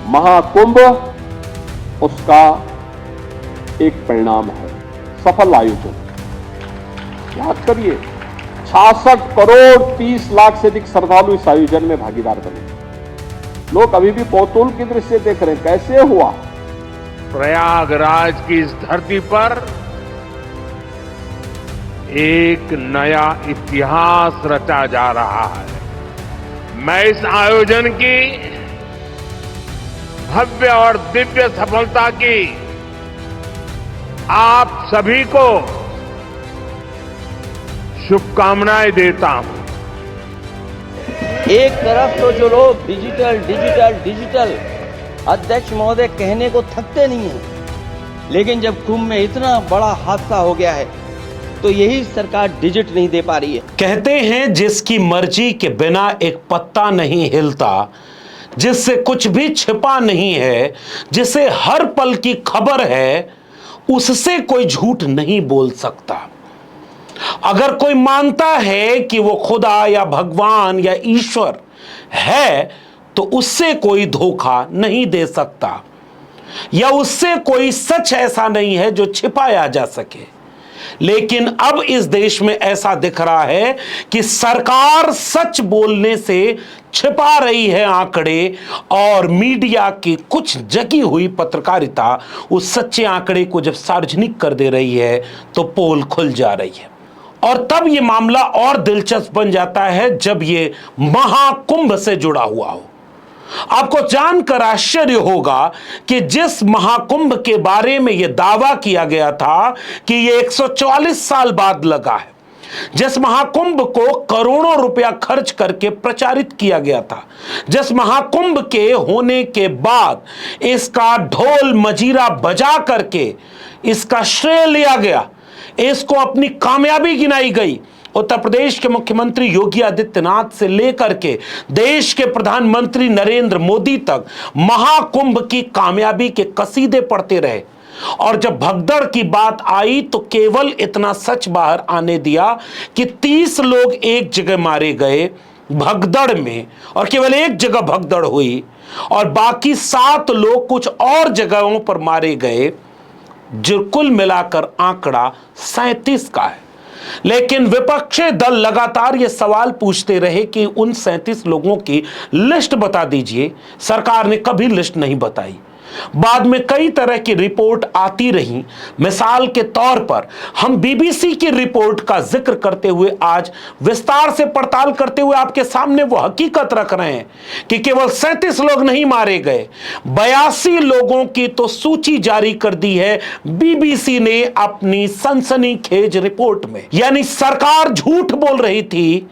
महाकुंभ उसका एक परिणाम है, सफल आयोजन। याद करिए, 66 करोड़ 30 लाख से अधिक श्रद्धालु इस आयोजन में भागीदार बने। लोग अभी भी कौतूहल की दृष्टि से देख रहे हैं कैसे हुआ। प्रयागराज की इस धरती पर एक नया इतिहास रचा जा रहा है। मैं इस आयोजन की भव्य और दिव्य सफलता की आप सभी को शुभकामनाएं देता हूं। एक तरफ तो जो लोग डिजिटल डिजिटल डिजिटल अध्यक्ष महोदय कहने को थकते नहीं हैं, लेकिन जब कुंभ में इतना बड़ा हादसा हो गया है तो यही सरकार डिजिट नहीं दे पा रही है। कहते हैं जिसकी मर्जी के बिना एक पत्ता नहीं हिलता, जिससे कुछ भी छिपा नहीं है, जिसे हर पल की खबर है, उससे कोई झूठ नहीं बोल सकता। अगर कोई मानता है कि वो खुदा या भगवान या ईश्वर है तो उससे कोई धोखा नहीं दे सकता, या उससे कोई सच ऐसा नहीं है जो छिपाया जा सके। लेकिन अब इस देश में ऐसा दिख रहा है कि सरकार सच बोलने से छिपा रही है आंकड़े, और मीडिया की कुछ जगी हुई पत्रकारिता उस सच्चे आंकड़े को जब सार्वजनिक कर दे रही है तो पोल खुल जा रही है। और तब यह मामला और दिलचस्प बन जाता है जब यह महाकुंभ से जुड़ा हुआ हो। आपको जानकर आश्चर्य होगा कि जिस महाकुंभ के बारे में यह दावा किया गया था कि यह 144 साल बाद लगा है, जिस महाकुंभ को करोड़ों रुपया खर्च करके प्रचारित किया गया था, जिस महाकुंभ के होने के बाद इसका ढोल मजीरा बजा करके इसका श्रेय लिया गया, इसको अपनी कामयाबी गिनाई गई, उत्तर प्रदेश के मुख्यमंत्री योगी आदित्यनाथ से लेकर के देश के प्रधानमंत्री नरेंद्र मोदी तक महाकुंभ की कामयाबी के कसीदे पढ़ते रहे। और जब भगदड़ की बात आई तो केवल इतना सच बाहर आने दिया कि 30 लोग एक जगह मारे गए भगदड़ में, और केवल एक जगह भगदड़ हुई, और बाकी 7 लोग कुछ और जगहों पर मारे गए, जो कुल मिलाकर आंकड़ा 37 का है। लेकिन विपक्षी दल लगातार ये सवाल पूछते रहे कि उन 37 लोगों की लिस्ट बता दीजिए। सरकार ने कभी लिस्ट नहीं बताई। बाद में कई तरह की रिपोर्ट आती रही। मिसाल के तौर पर हम बीबीसी की रिपोर्ट का जिक्र करते हुए आज विस्तार से पड़ताल करते हुए आपके सामने वो हकीकत रख रहे हैं कि केवल 37 लोग नहीं मारे गए, 82 लोगों की तो सूची जारी कर दी है बीबीसी ने अपनी सनसनीखेज रिपोर्ट में। यानी सरकार झूठ बोल रही थी,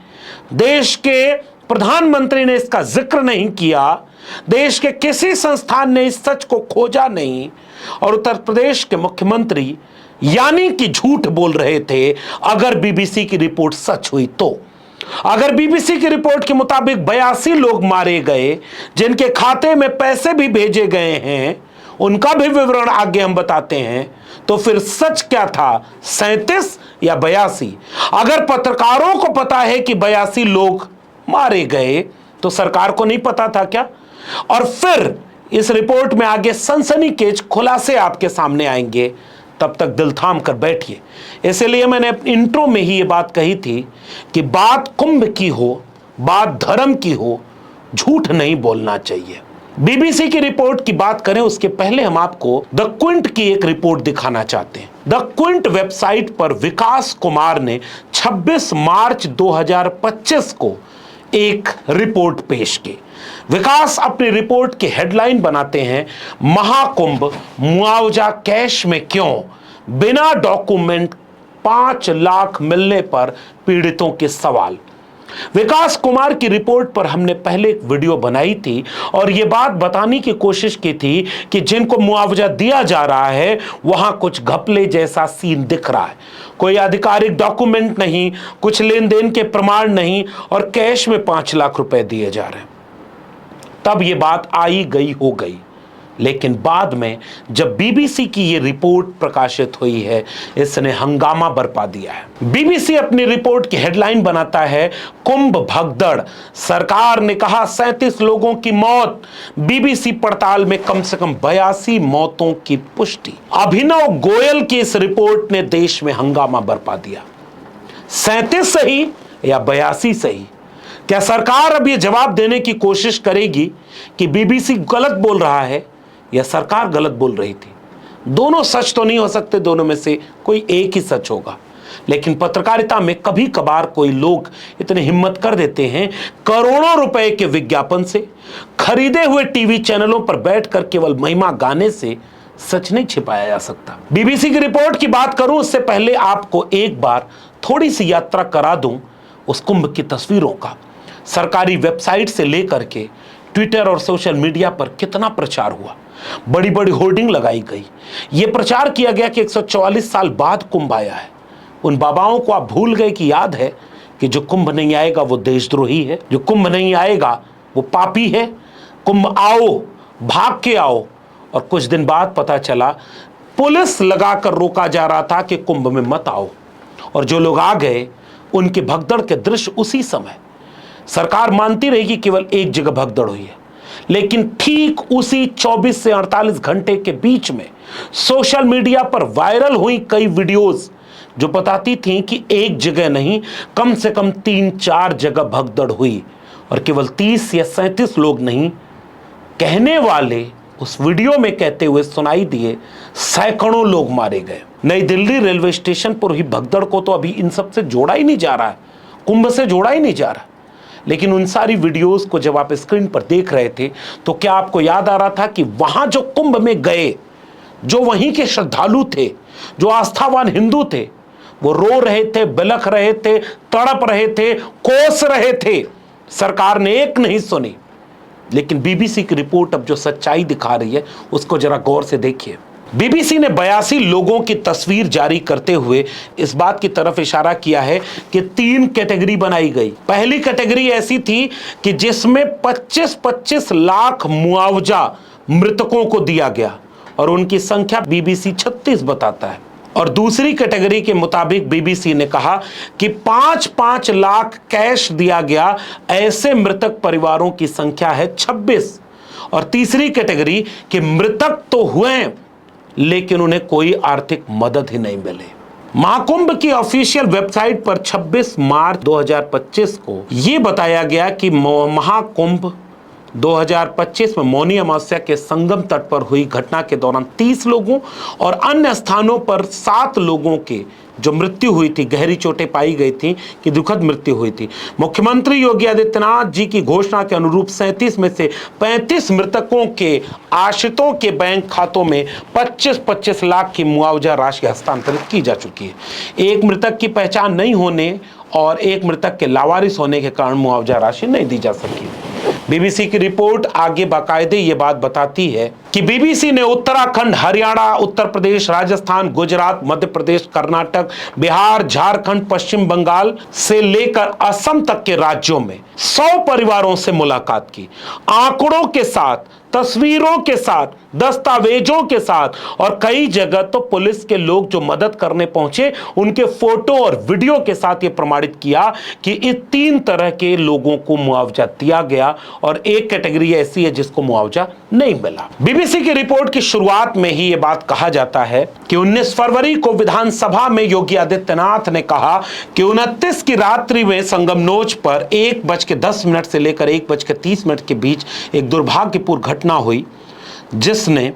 देश के प्रधानमंत्री ने इसका जिक्र नहीं किया, देश के किसी संस्थान ने इस सच को खोजा नहीं, और उत्तर प्रदेश के मुख्यमंत्री यानी कि झूठ बोल रहे थे। अगर बीबीसी की रिपोर्ट सच हुई तो अगर बीबीसी की रिपोर्ट के मुताबिक 82 लोग मारे गए, जिनके खाते में पैसे भी भेजे गए हैं, उनका भी विवरण आगे हम बताते हैं, तो फिर सच क्या था, 37 या 82? अगर पत्रकारों को पता है कि 82 लोग मारे गए तो सरकार को नहीं पता था क्या? और फिर इस रिपोर्ट में आगे सनसनीखेज खुलासे आपके सामने आएंगे, तब तक दिल थाम कर बैठिए। इसलिए मैंने इंट्रो में ही ये बात कही थी कि बात कुंभ की हो, बात धर्म की हो, झूठ नहीं बोलना चाहिए। बीबीसी की रिपोर्ट की बात करें उसके पहले हम आपको द क्विंट की एक रिपोर्ट दिखाना चाहते हैं। द क्विंट वेबसाइट पर विकास कुमार ने 26 मार्च 2025 को एक रिपोर्ट पेश की। विकास अपनी रिपोर्ट की हेडलाइन बनाते हैं, महाकुंभ मुआवजा कैश में क्यों, बिना डॉक्यूमेंट 5 लाख मिलने पर पीड़ितों के सवाल। विकास कुमार की रिपोर्ट पर हमने पहले एक वीडियो बनाई थी और यह बात बताने की कोशिश की थी कि जिनको मुआवजा दिया जा रहा है वहां कुछ घपले जैसा सीन दिख रहा है। कोई आधिकारिक डॉक्यूमेंट नहीं, कुछ लेन देन के प्रमाण नहीं, और कैश में 5 लाख रुपए दिए जा रहे हैं। तब यह बात आई गई हो गई। लेकिन बाद में जब बीबीसी की ये रिपोर्ट प्रकाशित हुई है, इसने हंगामा बरपा दिया है। बीबीसी अपनी रिपोर्ट की हेडलाइन बनाता है, कुंभ भगदड़, सरकार ने कहा 37 लोगों की मौत, बीबीसी पड़ताल में कम से कम 82 मौतों की पुष्टि। अभिनव गोयल की इस रिपोर्ट ने देश में हंगामा बरपा दिया। 37 सही या 82 सही? क्या सरकार अब यह जवाब देने की कोशिश करेगी कि बीबीसी गलत बोल रहा है या सरकार गलत बोल रही थी? दोनों सच तो नहीं हो सकते, दोनों में से कोई एक ही सच होगा। लेकिन पत्रकारिता में कभी कभार कोई लोग इतने हिम्मत कर देते हैं, करोड़ों रुपए के विज्ञापन से, खरीदे हुए टीवी चैनलों पर बैठकर केवल महिमा गाने से सच नहीं छिपाया जा सकता। बीबीसी की रिपोर्ट की बात करूं उससे पहले आपको एक बार थोड़ी सी यात्रा करा दूं उस कुंभ की तस्वीरों का। सरकारी वेबसाइट से लेकर के ट्विटर और सोशल मीडिया पर कितना प्रचार हुआ, बड़ी बड़ी होर्डिंग लगाई गई, यह प्रचार किया गया कि 144 साल बाद कुंभ आया है। उन बाबाओं को आप भूल गए कि याद है कि जो कुंभ नहीं आएगा वो देशद्रोही है, जो कुंभ नहीं आएगा वो पापी है, कुंभ आओ, भाग के आओ। और कुछ दिन बाद पता चला पुलिस लगाकर रोका जा रहा था कि कुंभ में मत आओ, और जो लोग आ गए उनके भगदड़ के दृश्य उसी समय सरकार मानती रही कि केवल एक जगह भगदड़ हुई है, लेकिन ठीक उसी 24 से 48 घंटे के बीच में सोशल मीडिया पर वायरल हुई कई वीडियोस जो बताती थीं कि एक जगह नहीं, कम से कम 3-4 जगह भगदड़ हुई, और केवल 30 या 37 लोग नहीं, कहने वाले उस वीडियो में कहते हुए सुनाई दिए सैकड़ों लोग मारे गए। नई दिल्ली रेलवे स्टेशन पर हुई भगदड़ को तो अभी इन सब से जोड़ा ही नहीं जा रहा है, कुंभ से जोड़ा ही नहीं जा रहा। लेकिन उन सारी वीडियोस को जब आप स्क्रीन पर देख रहे थे तो क्या आपको याद आ रहा था कि वहां जो कुंभ में गए, जो वहीं के श्रद्धालु थे, जो आस्थावान हिंदू थे, वो रो रहे थे, बिलख रहे थे, तड़प रहे थे, कोस रहे थे। सरकार ने एक नहीं सुनी। लेकिन बीबीसी की रिपोर्ट अब जो सच्चाई दिखा रही है उसको जरा गौर से देखिए। बीबीसी ने 82 लोगों की तस्वीर जारी करते हुए इस बात की तरफ इशारा किया है कि 3 कैटेगरी बनाई गई। पहली कैटेगरी ऐसी थी कि जिसमें 25-25 लाख मुआवजा मृतकों को दिया गया, और उनकी संख्या बीबीसी 36 बताता है। और दूसरी कैटेगरी के मुताबिक बीबीसी ने कहा कि 5-5 लाख कैश दिया गया, ऐसे मृतक परिवारों की संख्या है 26। और तीसरी कैटेगरी कि मृतक तो हुए लेकिन उन्हें कोई आर्थिक मदद ही नहीं मिले। महाकुंभ की ऑफिशियल वेबसाइट पर 26 मार्च 2025 को यह बताया गया कि महाकुंभ 2025 में मौनी अमावस्या के संगम तट पर हुई घटना के दौरान 30 लोगों और अन्य स्थानों पर 7 लोगों के जो मृत्यु हुई थी, गहरी चोटें पाई गई थी, कि दुखद मृत्यु हुई थी। मुख्यमंत्री योगी आदित्यनाथ जी की घोषणा के अनुरूप 37 में से 35 मृतकों के आश्रितों के बैंक खातों में 25-25 लाख की मुआवजा राशि हस्तांतरित की जा चुकी है। एक मृतक की पहचान नहीं होने और एक मृतक के लावारिस होने के कारण मुआवजा राशि नहीं दी जा सकी। बीबीसी की रिपोर्ट आगे बाकायदे ये बात बताती है कि बीबीसी ने उत्तराखंड, हरियाणा, उत्तर प्रदेश, राजस्थान, गुजरात, मध्य प्रदेश, कर्नाटक, बिहार, झारखंड, पश्चिम बंगाल से लेकर असम तक के राज्यों में 100 परिवारों से मुलाकात की, आंकड़ों के साथ, तस्वीरों के साथ, दस्तावेजों के साथ, और कई जगह तो पुलिस के लोग जो मदद करने पहुंचे उनके फोटो और वीडियो के साथ ये प्रमाणित किया कि इस 3 तरह के लोगों को मुआवजा दिया गया और एक कैटेगरी ऐसी है जिसको मुआवजा नहीं मिला। बीबीसी की रिपोर्ट की शुरुआत में ही ये बात कहा जाता है कि 19 फरवरी को विधानसभा में योगी आदित्यनाथ ने कहा कि 29 की रात्रि में संगमनोच पर 1:10 से लेकर 1:30 के बीच एक दुर्भाग्यपूर्ण घटना हुई जिसने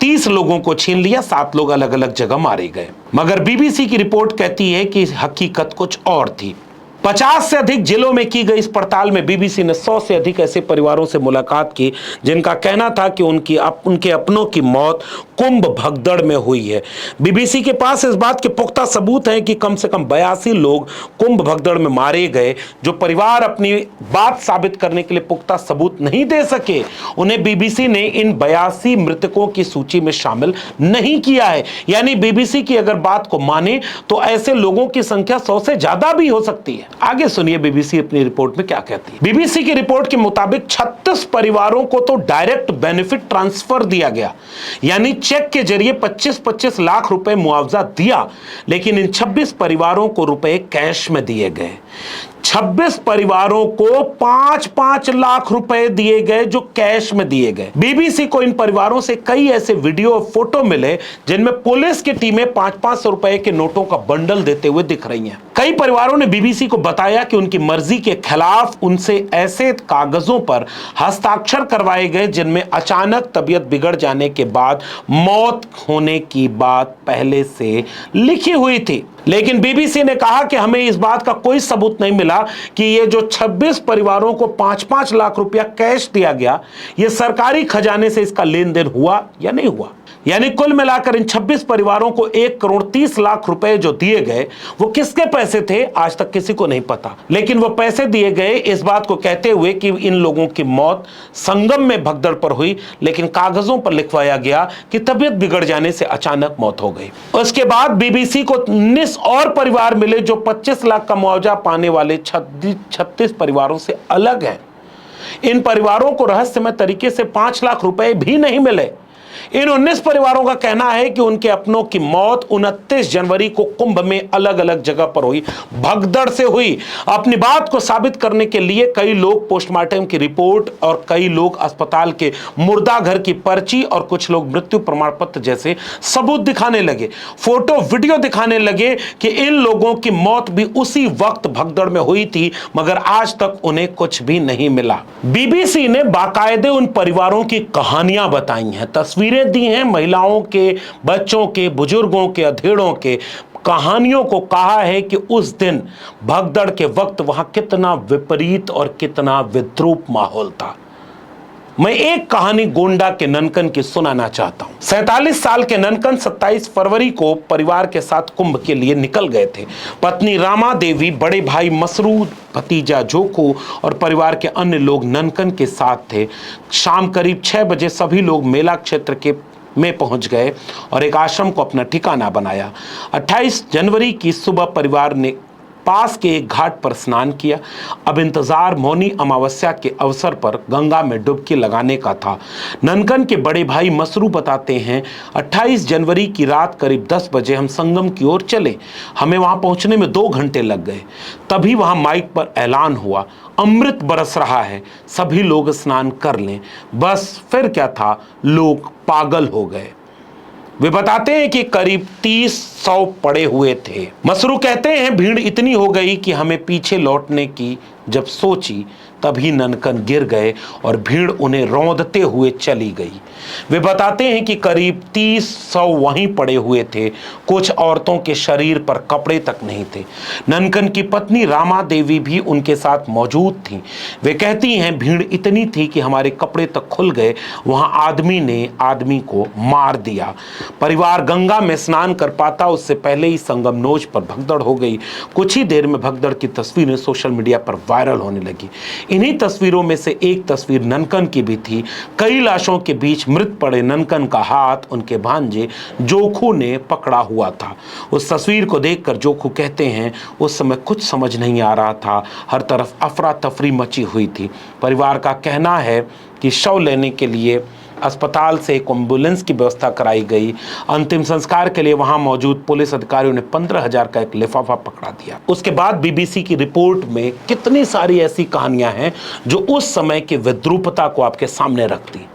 30 लोगों को छीन लिया, 7 लोग अलग अलग जगह मारे गए। मगर बीबीसी की रिपोर्ट कहती है कि हकीकत कुछ और थी। 50 से अधिक जिलों में की गई इस पड़ताल में बीबीसी ने 100 से अधिक ऐसे परिवारों से मुलाकात की जिनका कहना था कि उनके अपनों की मौत कुंभ भगदड़ में हुई है। बीबीसी के पास इस बात के पुख्ता सबूत हैं कि कम से कम 82 लोग कुंभ भगदड़ में मारे गए। जो परिवार अपनी बात साबित करने के लिए पुख्ता सबूत नहीं दे सके, उन्हें बीबीसी ने इन 82 मृतकों की सूची में शामिल नहीं किया है। यानी बीबीसी की अगर बात को माने तो ऐसे लोगों की संख्या 100 से ज्यादा भी हो सकती है। आगे सुनिए बीबीसी अपनी रिपोर्ट में क्या कहती है। बीबीसी की रिपोर्ट के मुताबिक 36 परिवारों को तो डायरेक्ट बेनिफिट ट्रांसफर दिया गया, यानी चेक के जरिए 25-25 लाख रुपए मुआवजा दिया, लेकिन इन 26 परिवारों को रुपए कैश में दिए गए। 26 परिवारों को 5-5 लाख रुपए दिए गए जो कैश में दिए गए। बीबीसी को इन परिवारों से कई ऐसे वीडियो और फोटो मिले जिनमें पुलिस की टीमें 500-500 रुपए के नोटों का बंडल देते हुए दिख रही हैं। कई परिवारों ने बीबीसी को बताया कि उनकी मर्जी के खिलाफ उनसे ऐसे कागजों पर हस्ताक्षर करवाए गए जिनमें अचानक तबीयत बिगड़ जाने के बाद मौत होने की बात पहले से लिखी हुई थी। लेकिन बीबीसी ने कहा कि हमें इस बात का कोई सबूत नहीं मिला कि ये जो 26 परिवारों को 5-5 लाख रुपया कैश दिया गया, ये सरकारी खजाने से इसका लेन देन हुआ या नहीं हुआ। यानी कुल मिलाकर इन 26 परिवारों को 1,30,00,000 रुपए जो दिए गए वो किसके पैसे थे आज तक किसी को नहीं पता। लेकिन वो पैसे दिए गए इस बात को कहते हुए कि इन लोगों की मौत संगम में भगदड़ पर हुई, लेकिन कागजों पर लिखवाया गया कि तबीयत बिगड़ जाने से अचानक मौत हो गई। उसके बाद बीबीसी को 19 और परिवार मिले जो 25 लाख का मुआवजा पाने वाले 36 परिवारों से अलग हैं। इन परिवारों को रहस्यमय तरीके से 5 लाख रुपए भी नहीं मिले। इन 19 परिवारों का कहना है कि उनके अपनों की मौत 29 जनवरी को कुंभ में अलग अलग जगह पर हुई, भगदड़ से हुई। अपनी बात को साबित करने के लिए कई लोग पोस्टमार्टम की रिपोर्ट और कई लोग अस्पताल के मुर्दा घर की पर्ची और कुछ लोग मृत्यु प्रमाण पत्र जैसे सबूत दिखाने लगे, फोटो वीडियो दिखाने लगे कि इन लोगों की मौत भी उसी वक्त भगदड़ में हुई थी, मगर आज तक उन्हें कुछ भी नहीं मिला। बीबीसी ने बाकायदे उन परिवारों की कहानियां बताई हैं, तस्वीरें दी हैं, महिलाओं के, बच्चों के, बुजुर्गों के, अधेड़ों के कहानियों को कहा है कि उस दिन भगदड़ के वक्त वहां कितना विपरीत और कितना विद्रूप माहौल था। मैं एक कहानी गोंडा के ननकन की सुनाना चाहता हूं। 47 साल के ननकन 27 फरवरी को परिवार के साथ कुंभ के लिए निकल गए थे। पत्नी रामा देवी, बड़े भाई मसरूद, भतीजा जोखू और परिवार के अन्य लोग ननकन के साथ थे। शाम करीब 6 बजे सभी लोग मेला क्षेत्र में पहुंच गए और एक आश्रम को अपना ठिकाना बनाया। 28 जनवरी की सुबह परिवार ने पास के एक घाट पर स्नान किया। अब इंतजार मौनी अमावस्या के अवसर पर गंगा में डुबकी लगाने का था। ननकन के बड़े भाई मसरू बताते हैं, 28 जनवरी की रात करीब 10 बजे हम संगम की ओर चले। हमें वहां पहुंचने में 2 घंटे लग गए। तभी वहां माइक पर ऐलान हुआ, अमृत बरस रहा है, सभी लोग स्नान कर लें। बस फिर क्या था, लोग पागल हो गए। वे बताते हैं कि करीब 30-100 पड़े हुए थे। मसरू कहते हैं भीड़ इतनी हो गई कि हमें पीछे लौटने की जब सोची तभी ननकन गिर गए और भीड़ उन्हें रौंदते हुए चली गई। वे बताते हैं कि करीब 30-100 वहीं पड़े हुए थे। कुछ औरतों के शरीर पर कपड़े तक नहीं थे। ननकन की पत्नी रामा देवी भी उनके साथ मौजूद थीं। वे कहती हैं भीड़ इतनी थी कि हमारे कपड़े तक खुल गए। वहां आदमी ने आदमी को मार दिया। परिवार गंगा में स्नान कर पाता उससे पहले ही संगमनोज पर भगदड़ हो गई। कुछ ही देर में भगदड़ की तस्वीरें सोशल मीडिया पर वायरल होने लगी। इन्हीं तस्वीरों में से एक तस्वीर ननकन की भी थी। कई लाशों के बीच मृत पड़े ननकन का हाथ उनके भांजे जोखू ने पकड़ा हुआ था। उस तस्वीर को देखकर जोखू कहते हैं उस समय कुछ समझ नहीं आ रहा था, हर तरफ अफरा तफरी मची हुई थी। परिवार का कहना है कि शव लेने के लिए अस्पताल से एक एम्बुलेंस की व्यवस्था कराई गई। अंतिम संस्कार के लिए वहां मौजूद पुलिस अधिकारियों ने 15,000 का एक लिफाफा पकड़ा दिया। उसके बाद बीबीसी की रिपोर्ट में कितनी सारी ऐसी कहानियां हैं जो उस समय की विद्रूपता को आपके सामने रखती।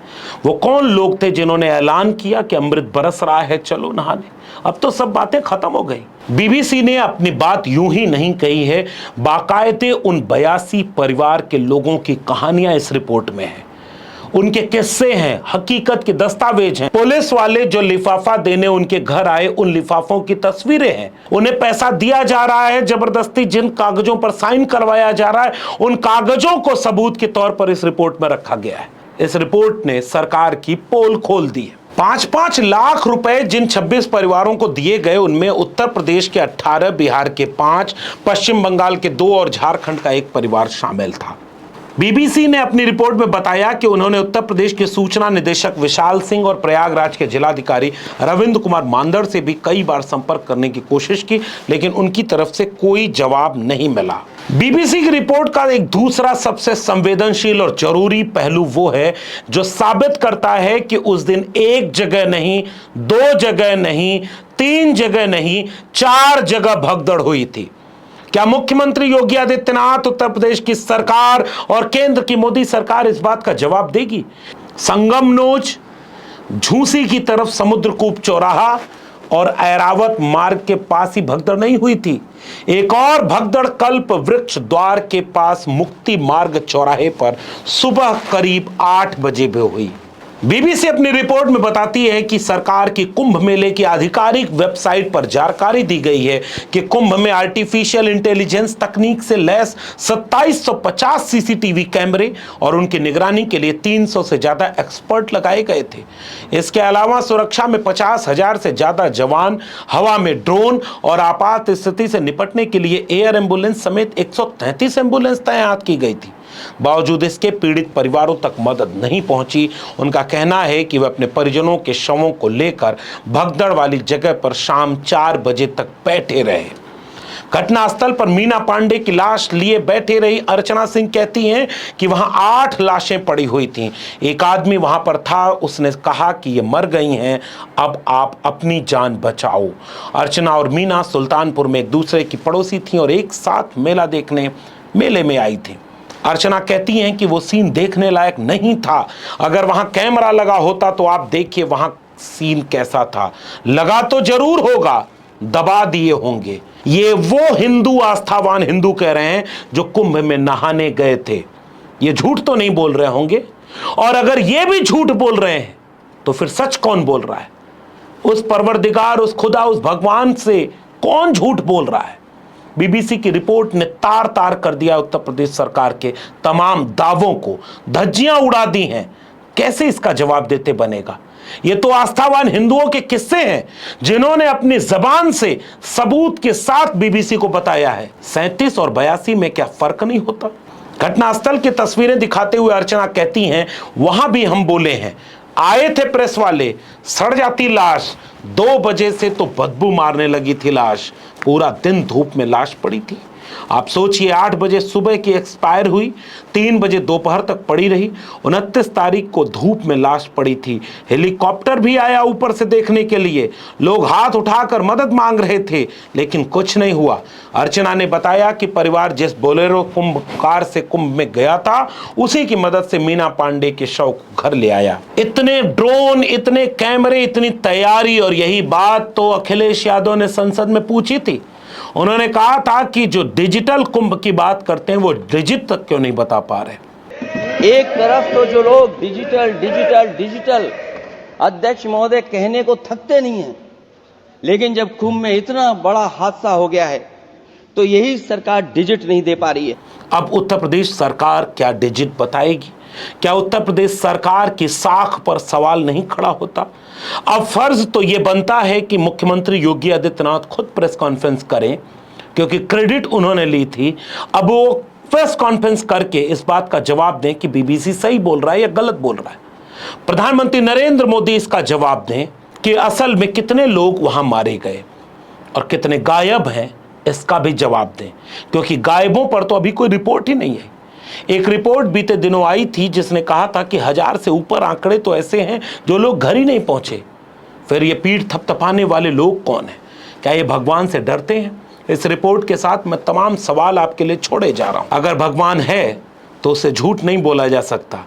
वो कौन लोग थे जिन्होंने ऐलान किया कि अमृत बरस रहा है, चलो नहाने। अब तो सब बातें खत्म हो गई। बीबीसी ने अपनी बात यूं ही नहीं कही है, बाकायदे उन 82 परिवार के लोगों की कहानियां इस रिपोर्ट में है। उनके किस्से हैं, हकीकत के दस्तावेज हैं। पुलिस वाले जो लिफाफा देने उनके घर आए, उन लिफाफों की तस्वीरें हैं। उन्हें पैसा दिया जा रहा है जबरदस्ती, जिन कागजों पर साइन करवाया जा रहा है उन कागजों को सबूत के तौर पर इस रिपोर्ट में रखा गया है। इस रिपोर्ट ने सरकार की पोल खोल दी है। 5-5 लाख रुपए जिन 26 परिवारों को दिए गए उनमें उत्तर प्रदेश के 18, बिहार के 5, पश्चिम बंगाल के 2 और झारखंड का 1 परिवार शामिल था। बीबीसी ने अपनी रिपोर्ट में बताया कि उन्होंने उत्तर प्रदेश के सूचना निदेशक विशाल सिंह और प्रयागराज के जिलाधिकारी रविंद्र कुमार मांदड़ से भी कई बार संपर्क करने की कोशिश की, लेकिन उनकी तरफ से कोई जवाब नहीं मिला। बीबीसी की रिपोर्ट का एक दूसरा सबसे संवेदनशील और जरूरी पहलू वो है जो साबित करता है कि उस दिन एक जगह नहीं, दो जगह नहीं, तीन जगह नहीं, 4 जगह भगदड़ हुई थी। क्या मुख्यमंत्री योगी आदित्यनाथ, उत्तर प्रदेश की सरकार और केंद्र की मोदी सरकार इस बात का जवाब देगी? संगमनोज, झूसी की तरफ समुद्रकूप चौराहा और ऐरावत मार्ग के पास ही भगदड़ नहीं हुई थी। एक और भगदड़ कल्प वृक्ष द्वार के पास मुक्ति मार्ग चौराहे पर सुबह करीब 8 बजे भी हुई। बीबीसी अपनी रिपोर्ट में बताती है कि सरकार की कुंभ मेले की आधिकारिक वेबसाइट पर जानकारी दी गई है कि कुंभ में आर्टिफिशियल इंटेलिजेंस तकनीक से लैस 2750 सीसीटीवी कैमरे और उनकी निगरानी के लिए 300 से ज्यादा एक्सपर्ट लगाए गए थे। इसके अलावा सुरक्षा में 50,000 से ज्यादा जवान, हवा में ड्रोन और आपात स्थिति से निपटने के लिए एयर एम्बुलेंस समेत 133 एम्बुलेंस तैनात की गई थी। बावजूद इसके पीड़ित परिवारों तक मदद नहीं पहुंची। उनका कहना है कि वे अपने परिजनों के शवों को लेकर भगदड़ वाली जगह पर शाम 4 बजे तक बैठे रहे। घटनास्थल पर मीना पांडे की लाश लिए बैठे रही अर्चना सिंह कहती हैं कि वहां 8 लाशें पड़ी हुई थीं। एक आदमी वहां पर था, उसने कहा कि ये मर गई हैं, अब आप अपनी जान बचाओ। अर्चना और मीना सुल्तानपुर में एक दूसरे की पड़ोसी थीं और एक साथ मेला देखने मेले में आई थी। अर्चना कहती हैं कि वो सीन देखने लायक नहीं था। अगर वहां कैमरा लगा होता तो आप देखिए वहां सीन कैसा था। लगा तो जरूर होगा, दबा दिए होंगे। ये वो हिंदू, आस्थावान हिंदू कह रहे हैं जो कुंभ में नहाने गए थे। ये झूठ तो नहीं बोल रहे होंगे, और अगर ये भी झूठ बोल रहे हैं तो फिर सच कौन बोल रहा है? उस परवरदिगार, उस खुदा, उस भगवान से कौन झूठ बोल रहा है? बीबीसी की रिपोर्ट ने तार तार कर दिया उत्तर प्रदेश सरकार के तमाम दावों को, धज्जियां उड़ा दी हैं। कैसे इसका जवाब देते बनेगा? ये तो आस्थावान हिंदुओं के किस्से हैं जिन्होंने अपनी जबान से सबूत के साथ बीबीसी को बताया है। 37 और 82 में क्या फर्क नहीं होता? घटनास्थल की तस्वीरें दिखाते हुए अर्चना कहती हैं, वहां भी हम बोले हैं, आए थे प्रेस वाले, सड़ जाती लाश। 2 बजे से तो बदबू मारने लगी थी लाश। पूरा दिन धूप में लाश पड़ी थी। आप सोचिए, 8 बजे सुबह की एक्सपायर हुई, 3 बजे दोपहर तक पड़ी रही। 29 तारीख को धूप में लाश पड़ी थी। हेलीकॉप्टर भी आया ऊपर से देखने के लिए। लोग हाथ उठाकर मदद मांग रहे थे, लेकिन कुछ नहीं हुआ। अर्चना ने बताया कि परिवार जिस बोलेरो कुंभ कार से कुंभ में गया था, उसी की मदद से मीना पांडे के शव को घर ले आया। इतने ड्रोन, इतने कैमरे, इतनी तैयारी, और यही बात तो अखिलेश यादव ने संसद में पूछी थी। उन्होंने कहा था कि जो डिजिटल कुंभ की बात करते हैं वो डिजिट तक क्यों नहीं बता पा रहे। एक तरफ तो जो लोग डिजिटल डिजिटल डिजिटल अध्यक्ष महोदय कहने को थकते नहीं हैं, लेकिन जब कुंभ में इतना बड़ा हादसा हो गया है तो यही सरकार डिजिट नहीं दे पा रही है। अब उत्तर प्रदेश सरकार क्या डिजिट बताएगी? क्या उत्तर प्रदेश सरकार की साख पर सवाल नहीं खड़ा होता? अब फर्ज तो यह बनता है कि मुख्यमंत्री योगी आदित्यनाथ खुद प्रेस कॉन्फ्रेंस करें, क्योंकि क्रेडिट उन्होंने ली थी। अब वो प्रेस कॉन्फ्रेंस करके इस बात का जवाब दें कि बीबीसी सही बोल रहा है या गलत बोल रहा है। प्रधानमंत्री नरेंद्र मोदी इसका जवाब दें कि असल में कितने लोग वहां मारे गए और कितने गायब हैं, इसका भी जवाब दें, क्योंकि गायबों पर तो अभी कोई रिपोर्ट ही नहीं है। एक रिपोर्ट बीते दिनों आई थी जिसने कहा था कि 1000 से ऊपर आंकड़े तो ऐसे हैं जो लोग घर ही नहीं पहुंचे। फिर ये पीठ थपथपाने वाले लोग कौन हैं? क्या ये भगवान से डरते हैं? इस रिपोर्ट के साथ मैं तमाम सवाल आपके लिए छोड़े जा रहा हूं। अगर भगवान है तो उसे झूठ नहीं बोला जा सकता,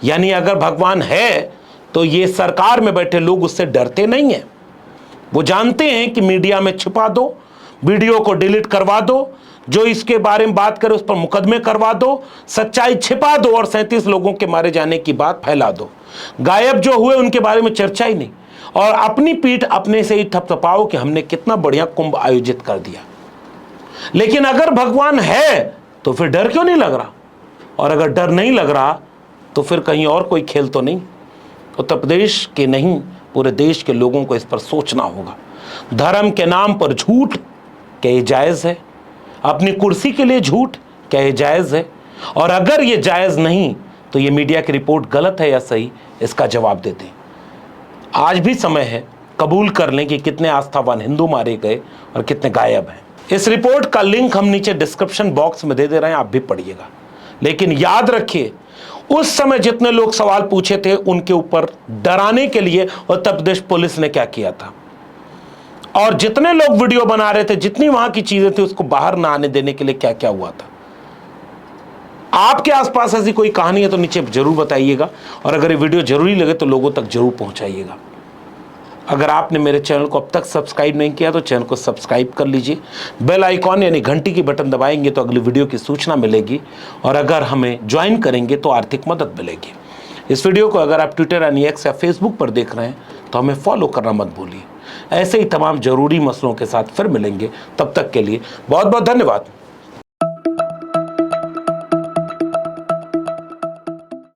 यानी अगर भगवान है तो ये सरकार में बैठे लोग उससे डरते नहीं हैं। वो जानते हैं कि मीडिया में छिपा दो, वीडियो को डिलीट करवा दो, जो इसके बारे में बात करे उस पर मुकदमे करवा दो, सच्चाई छिपा दो और 37 लोगों के मारे जाने की बात फैला दो। गायब जो हुए उनके बारे में चर्चा ही नहीं, और अपनी पीठ अपने से ही थपथपाओ कि हमने कितना बढ़िया कुंभ आयोजित कर दिया। लेकिन अगर भगवान है तो फिर डर क्यों नहीं लग रहा? और अगर डर नहीं लग रहा तो फिर कहीं और कोई खेल तो नहीं? उत्तर प्रदेश के नहीं, पूरे देश के लोगों को इस पर सोचना होगा। धर्म के नाम पर झूठ क्या ये जायज़ है? अपनी कुर्सी के लिए झूठ क्या ये जायज़ है? और अगर ये जायज़ नहीं तो ये मीडिया की रिपोर्ट गलत है या सही, इसका जवाब देते हैं। आज भी समय है, कबूल कर लें कि कितने आस्थावान हिंदू मारे गए और कितने गायब हैं। इस रिपोर्ट का लिंक हम नीचे डिस्क्रिप्शन बॉक्स में दे रहे हैं, आप भी पढ़िएगा। लेकिन याद रखिए, उस समय जितने लोग सवाल पूछे थे उनके ऊपर डराने के लिए उत्तर प्रदेश पुलिस ने क्या किया था, और जितने लोग वीडियो बना रहे थे, जितनी वहां की चीजें थी उसको बाहर ना आने देने के लिए क्या क्या हुआ था। आपके आसपास ऐसी कोई कहानी है तो नीचे जरूर बताइएगा, और अगर ये वीडियो जरूरी लगे तो लोगों तक जरूर पहुंचाइएगा। अगर आपने मेरे चैनल को अब तक सब्सक्राइब नहीं किया तो चैनल को सब्सक्राइब कर लीजिए, बेल आइकॉन यानी घंटी की बटन दबाएंगे तो अगली वीडियो की सूचना मिलेगी, और अगर हमें ज्वाइन करेंगे तो आर्थिक मदद मिलेगी। इस वीडियो को अगर आप ट्विटर यानी एक्स या फेसबुक पर देख रहे हैं तो हमें फॉलो करना मत भूलिए। ऐसे ही तमाम जरूरी मसलों के साथ फिर मिलेंगे, तब तक के लिए बहुत बहुत धन्यवाद।